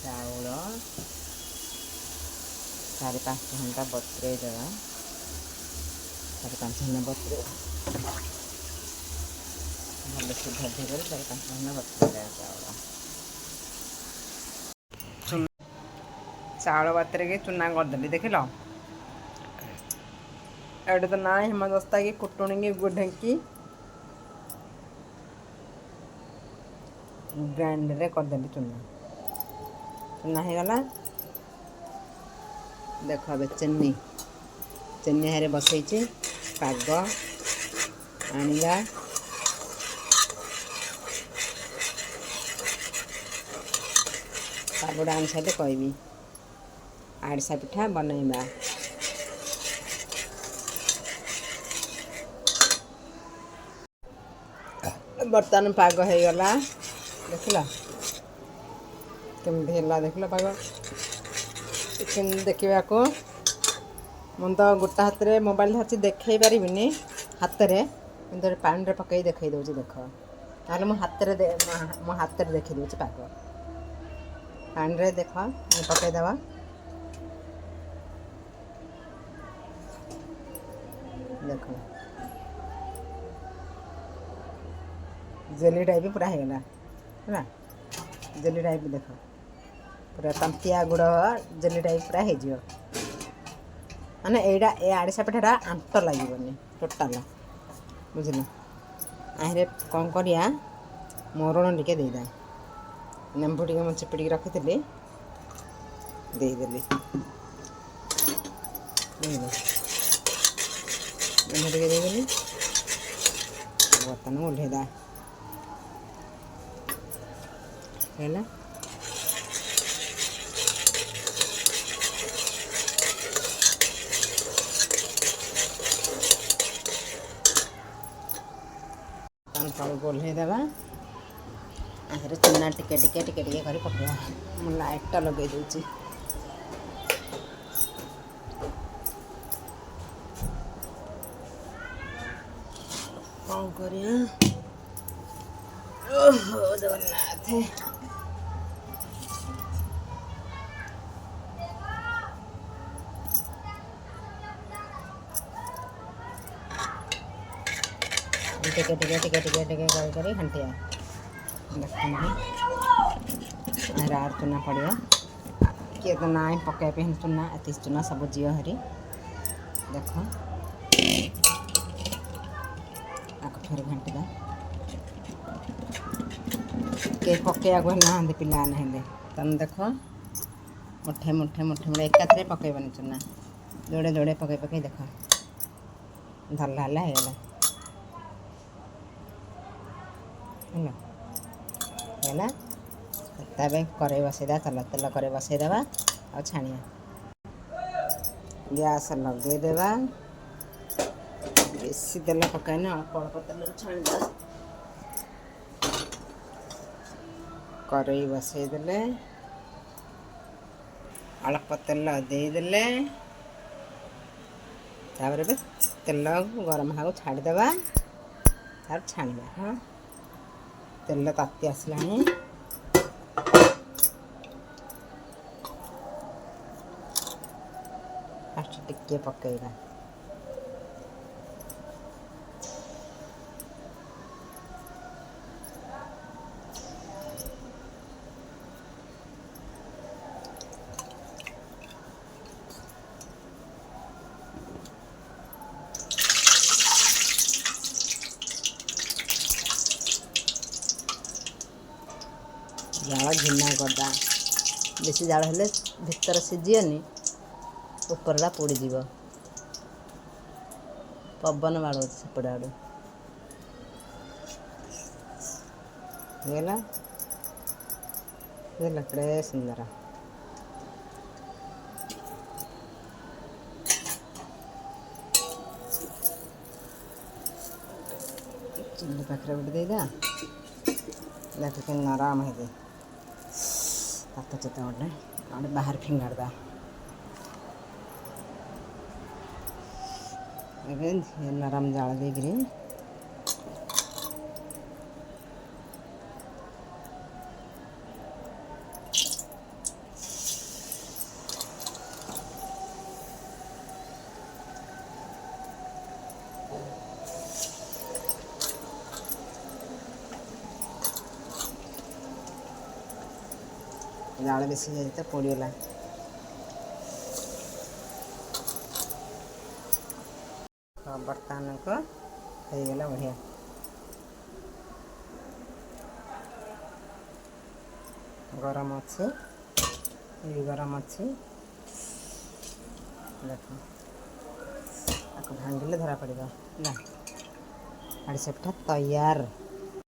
चाउल 4-5 घंटा बतुरे देवा। 4-5 घंटा बतुरे भल सिधा धीरे 4-5 घंटा बतुरे देवा चाउल बतुरे के चूना करदेली देख लो। एटे तो ना हेमदस्ता की कुटुणी की ढेंकी ग्राइंडर करदेली चूना चूना हो गला। देख अब चेन्नी हेरे बसई पाग आनिला पागटा आनी सारे कहबी आड़सा पिठा बनैबा। बर्तमान पाग हो गला देखल केमती है देख पाग देखा को मुझे तो गोटा हाथ में मोबाइल धरती देखे पारिनी हाथ में कि पानी रे पकई देखे दूसरी देख ना मो हाथ में देखी दूसरी पाग पानी रे देख पकईदे देख जेली टाइप पूरा होगा है जेली टाइप देख पूरा तंतिया गुड़ जेली टाइप पूरा हो माने एटा ए आड़सा पिठाटा आंट लगे टोटाल बुझल आहरे कौन करिया मरण टिके देदा नेंबू टिके मैं चिपिड़ी रखी देदेली नेंबू टिके देदेली बर्तन ओल्हेदा है तल गोल्हेदेवा आहरे चूना टिके टिके टिके टिके कर पकड़ा मैं लाइटा लगे दूची कौन करिया ओहो जगन्नाथ टिके टिके टिके टिके टिके कर घंटिया देखते आर चूना पड़िया किए तो ना पकड़ पे चूना एति चूना सब जीव हरी देख आक फिर घंटा के पकड़ा को ना पिला ना तुम देख मुठे मुठे मुठे मुठे एकाथरे पकईबनी चूना जोड़े जोड़े पकई पकई देख धरला है होगला है कड़े बसईदा तेल कड़े बसईदेवा आ छाणिया गैस लगेदेवा बेसी तेल पकाने अल्प अल्प तेल छाणीदा कड़े बसईदे अल्प तेल देदेले तेल गरम हाँ छाड़देवा तार छाणिया हाँ तेल ताती आसला फास्ट टिके पकईबा जाल झिना करदा बेसी जाल हेले भितर सीझीनी उपरटा पोड़ीज पवन बाड़ सेपट आड़ गला कड़े सुंदर चुल्ली पाखे गोटे देदा देख के नरम है हाथ चेता गोटे गोटे बाहर फिंगारदा नरम जाल देकरी ଜାଳ ବେଶୀ ଯାଇ ତ ପୋଡ଼ିଗଲା। ବର୍ତ୍ତମାନକୁ ହେଇଗଲା ବଢ଼ିଆ। ଗରମ ଅଛି, ବି ଗରମ ଅଛି। ଦେଖ ତାକୁ ଭାଙ୍ଗିଲେ ଧରା ପଡ଼ିବ ହେଲା। ଆଡ଼ିସା ପିଠା ତୟାର।